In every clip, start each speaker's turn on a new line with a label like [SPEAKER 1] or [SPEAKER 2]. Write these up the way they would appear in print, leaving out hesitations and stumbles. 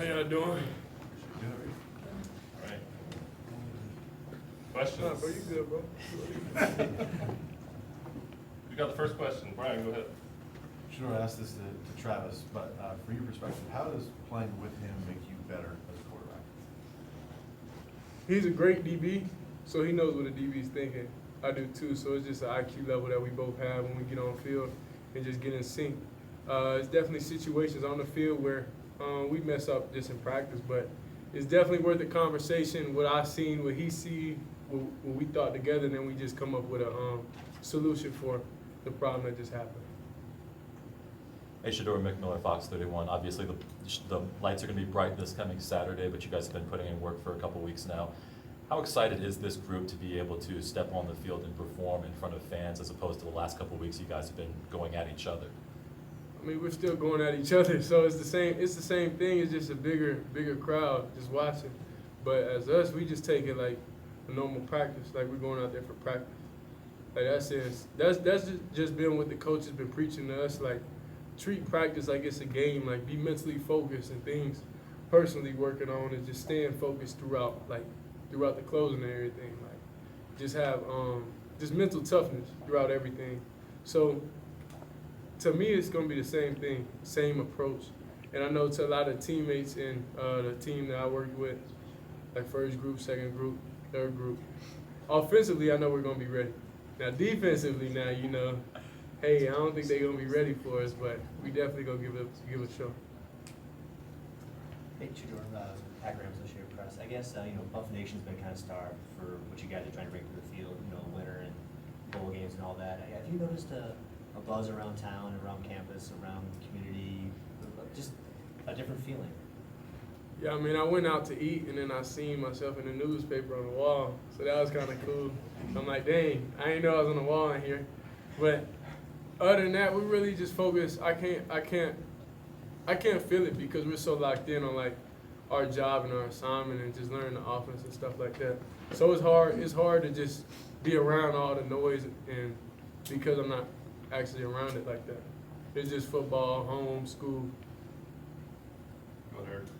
[SPEAKER 1] How y'all doing?
[SPEAKER 2] All right. Questions?
[SPEAKER 1] Nah, bro, you good, bro.
[SPEAKER 2] We got the first question. Brian, go ahead.
[SPEAKER 3] Shedeur asked this to Travis, but from your perspective, how does playing with him make you better as a quarterback?
[SPEAKER 1] He's a great DB, so he knows what a DB is thinking. I do too, so it's just an IQ level that we both have when we get on field and just get in sync. It's definitely situations on the field where we mess up just in practice, but it's definitely worth the conversation. What I seen, what he see, what we thought together, and then we just come up with a solution for the problem that just happened.
[SPEAKER 4] Hey, Shedeur, Mick Miller, Fox 31. Obviously, the lights are going to be bright this coming Saturday, but you guys have been putting in work for a couple weeks now. How excited is this group to be able to step on the field and perform in front of fans as opposed to the last couple weeks you guys have been going at each other?
[SPEAKER 1] I mean, we're still going at each other, so it's the same. It's the same thing. It's just a bigger crowd just watching. But as us, we just take it like a normal practice, like we're going out there for practice. Like that's just been what the coach has been preaching to us. Like, treat practice like it's a game. Like, be mentally focused and things personally working on and just staying focused throughout the closing and everything. Like, just have just mental toughness throughout everything. So, to me, it's going to be the same thing, same approach. And I know to a lot of teammates in the team that I work with, like first group, second group, third group, offensively, I know we're going to be ready. Now, defensively, you know, hey, I don't think they're going to be ready for us, but we definitely going to give it a show.
[SPEAKER 5] Hey, Shedeur, Packer Associated Press. I guess, Buff Nation's been kind of starved for what you guys are trying to bring to the field, winter and bowl games and all that. Have you noticed a buzz around town, around campus, around the community, just a different feeling?
[SPEAKER 1] Yeah, I mean, I went out to eat, and then I seen myself in the newspaper on the wall, so that was kind of cool. I'm like, dang, I didn't know I was on the wall in here. But other than that, we really just focus. I can't feel it because we're so locked in on like our job and our assignment and just learning the offense and stuff like that. So it's hard to just be around all the noise and because I'm not actually around it like that. It's just football, home, school.
[SPEAKER 2] Go ahead.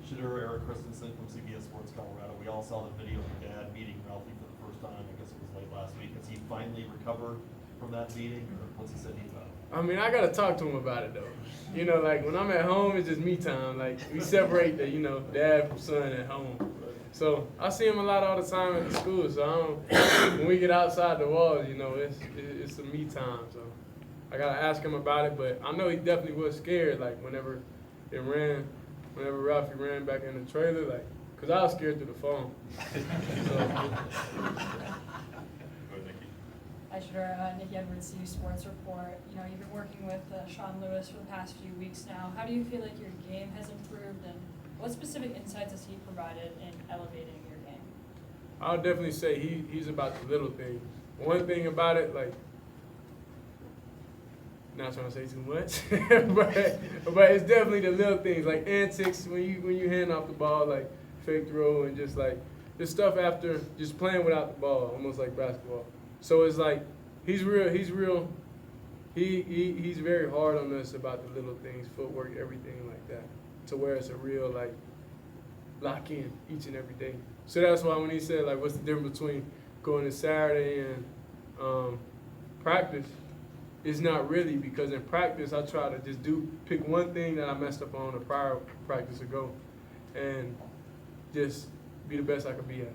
[SPEAKER 6] Shedeur, Eric Christensen from CBS Sports Colorado. We all saw the video of your dad meeting Ralphie for the first time. I guess it was late last week. Has he finally recovered from that meeting, or what's he said about it?
[SPEAKER 1] I mean, I gotta talk to him about it though. Like when I'm at home, it's just me time. Like we separate the, dad from son at home. So I see him a lot all the time at the school. So when we get outside the walls, it's a me time. So I gotta ask him about it. But I know he definitely was scared. Like whenever Ralphie ran back in the trailer, like, cause I was scared through the phone.
[SPEAKER 2] Go ahead, Nikki.
[SPEAKER 7] Hi, Shedeur. Nikki Edwards, CU Sports Report. You've been working with Sean Lewis for the past few weeks now. How do you feel like your game has improved, and what specific insights has he provided in elevating your game?
[SPEAKER 1] I'll definitely say he's about the little things. One thing about it, like, not trying to say too much, but it's definitely the little things, like antics when you hand off the ball, like fake throw and just like the stuff after just playing without the ball, almost like basketball. So it's like he's very hard on us about the little things, footwork, everything like that, to where it's a real like lock in each and every day. So that's why when he said like what's the difference between going to Saturday and practice, it's not really, because in practice I try to just pick one thing that I messed up on a prior practice ago and just be the best I could be at.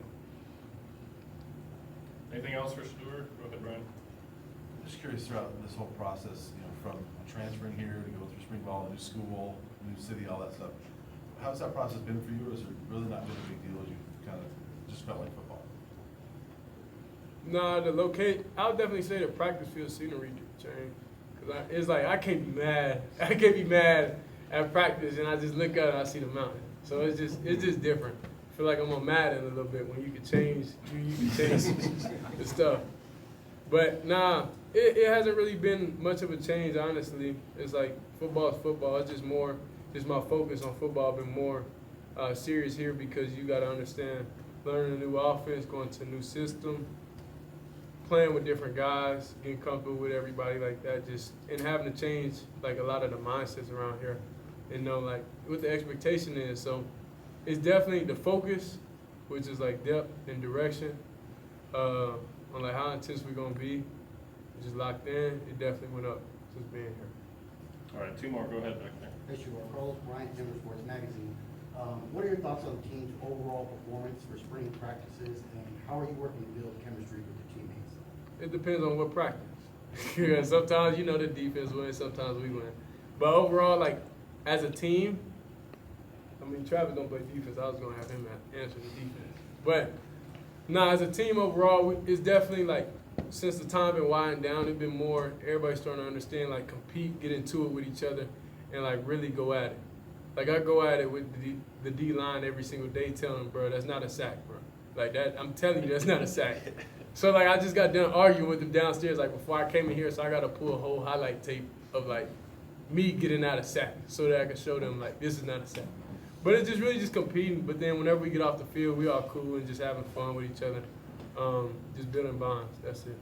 [SPEAKER 2] Anything else for Shedeur? Go ahead, Brian.
[SPEAKER 3] I'm just curious throughout this whole process, from transferring here to go through spring ball, new school, new city, all that stuff. How's that process been for you, or has it really not been a big deal? You kind of just felt like football?
[SPEAKER 1] No, I would definitely say the practice field scenery changed. Cause it's like I can't be mad. I can't be mad at practice, and I just look up and I see the mountain. So it's just different. I feel like I'm on Madden a little bit when you can change the stuff. But nah, it hasn't really been much of a change, honestly. It's like football is football. It's just my focus on football been more serious here because you got to understand learning a new offense, going to a new system, playing with different guys, getting comfortable with everybody like that, and having to change like a lot of the mindsets around here and know like what the expectation is. So it's definitely the focus, which is like depth and direction, on like how intense we're gonna be, just locked in. It definitely went up since being here.
[SPEAKER 2] All right, two more, go ahead back there.
[SPEAKER 8] Hey, Shedeur, Carlos Bryant, Denver Sports Magazine. What are your thoughts on the team's overall performance for spring practices, and how are you working to build chemistry with your teammates?
[SPEAKER 1] It depends on what practice. Sometimes you know the defense wins, sometimes we win. But overall, like as a team, I mean Travis don't play defense. I was gonna have him answer the defense. But nah, as a team overall, it's definitely like since the time been winding down, it's been more everybody's starting to understand like compete, get into it with each other, and like really go at it. Like I go at it with the D line every single day, telling them, bro, that's not a sack, bro. Like that, I'm telling you, that's not a sack. So like I just got done arguing with them downstairs like before I came in here, so I got to pull a whole highlight tape of like me getting out of sack so that I can show them like this is not a sack. But it's just really just competing. But then whenever we get off the field, we all cool and just having fun with each other, just building bonds. That's it.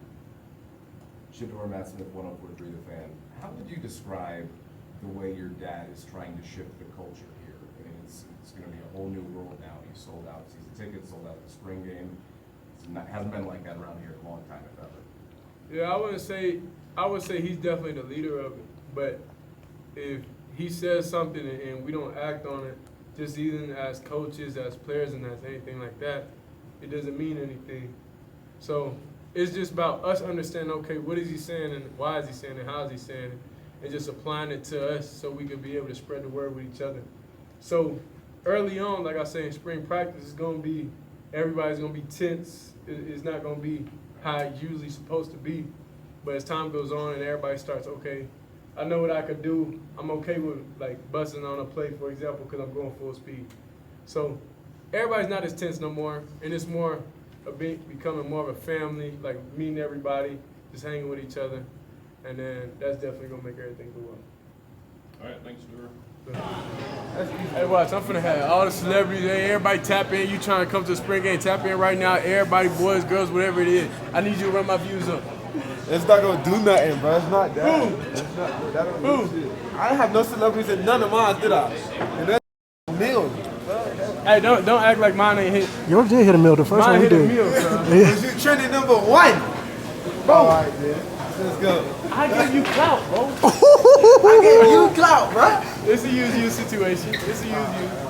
[SPEAKER 9] Shedeur, Matt Smith, 104.3 The Fan. How would you describe the way your dad is trying to shift the culture here? I mean, it's going to be a whole new world now. You sold out season tickets, sold out the spring game. Hasn't been like that around here in a long time, if ever.
[SPEAKER 1] Yeah, I would say he's definitely the leader of it. But if he says something and we don't act on it, just even as coaches, as players, and as anything like that, it doesn't mean anything. So it's just about us understanding, okay, what is he saying and why is he saying it, how is he saying it, and just applying it to us so we can be able to spread the word with each other. So early on, like I say, in spring practice, it's going to be, everybody's going to be tense. It's not going to be how it's usually supposed to be. But as time goes on and everybody starts, okay, I know what I could do. I'm okay with like busting on a play, for example, because I'm going full speed. So everybody's not as tense no more, and it's more of becoming more of a family, like meeting everybody, just hanging with each other, and then that's definitely gonna make everything go up.
[SPEAKER 2] All right, thanks, Shedeur.
[SPEAKER 1] Hey, watch, I'm finna have all the celebrities, hey, everybody tap in. You trying to come to the spring game, tap in right now. Everybody, boys, girls, whatever it is. I need you to run my views up.
[SPEAKER 10] It's not gonna do nothing, bro. It's not that. It's not that. Don't do shit. I didn't have no celebrities in none of mine, did I? And that's meal.
[SPEAKER 1] Hey, don't act like mine ain't hit.
[SPEAKER 11] Yours did hit a mill the first
[SPEAKER 1] Mine
[SPEAKER 11] one we
[SPEAKER 1] hit a
[SPEAKER 11] did.
[SPEAKER 1] meal, bro.
[SPEAKER 10] Was you trending #1? Bro. All right, man. Let's go.
[SPEAKER 1] I give you clout, bro.
[SPEAKER 10] I gave you clout, bro.
[SPEAKER 1] It's a use-you situation. It's a use-you.